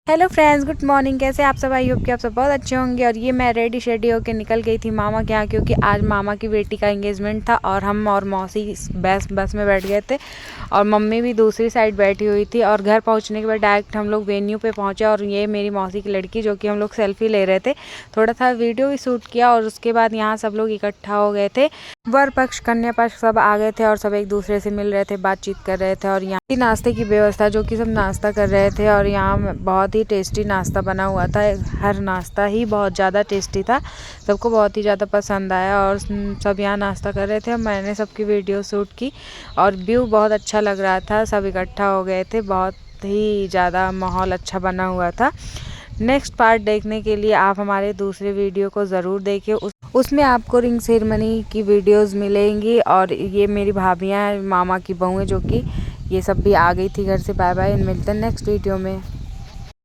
Hello friends, good morning. कैसे आप सब? आई होप कि आप सब बहुत अच्छे होंगे। और ये मैं रेडी शेडी होकर निकल गई थी मामा के यहाँ, क्योंकि आज मामा की बेटी का एंगेजमेंट था और हम और मौसी बस में बैठ गए थे और मम्मी भी दूसरी साइड बैठी हुई थी। और घर पहुँचने के बाद डायरेक्ट हम लोग वेन्यू पे पहुँचे और ये मेरी मौसी की लड़की, जो कि हम लोग सेल्फी ले रहे थे, थोड़ा सा वीडियो भी शूट किया। और उसके बाद यहाँ सब लोग इकट्ठा हो गए थे। वर पक्ष कन्या पक्ष सब आ गए थे और सब एक दूसरे से मिल रहे थे, बातचीत कर रहे थे। और यहाँ नाश्ते की व्यवस्था, जो कि सब नाश्ता कर रहे थे और यहाँ बहुत ही टेस्टी नाश्ता बना हुआ था। हर नाश्ता ही बहुत ज़्यादा टेस्टी था, सबको बहुत ही ज़्यादा पसंद आया और सब यहाँ नाश्ता कर रहे थे। मैंने सबकी वीडियो शूट की और व्यू बहुत अच्छा लग रहा था। सब इकट्ठा हो गए थे, बहुत ही ज़्यादा माहौल अच्छा बना हुआ था। नेक्स्ट पार्ट देखने के लिए आप हमारे दूसरे वीडियो को ज़रूर देखिए। उसमें आपको रिंग सेरेमनी की वीडियोस मिलेंगी। और ये मेरी भाभियाँ, मामा की बहू है, जो कि ये सब भी आ गई थी घर से। बाय बाय, मिलते हैं नेक्स्ट वीडियो में।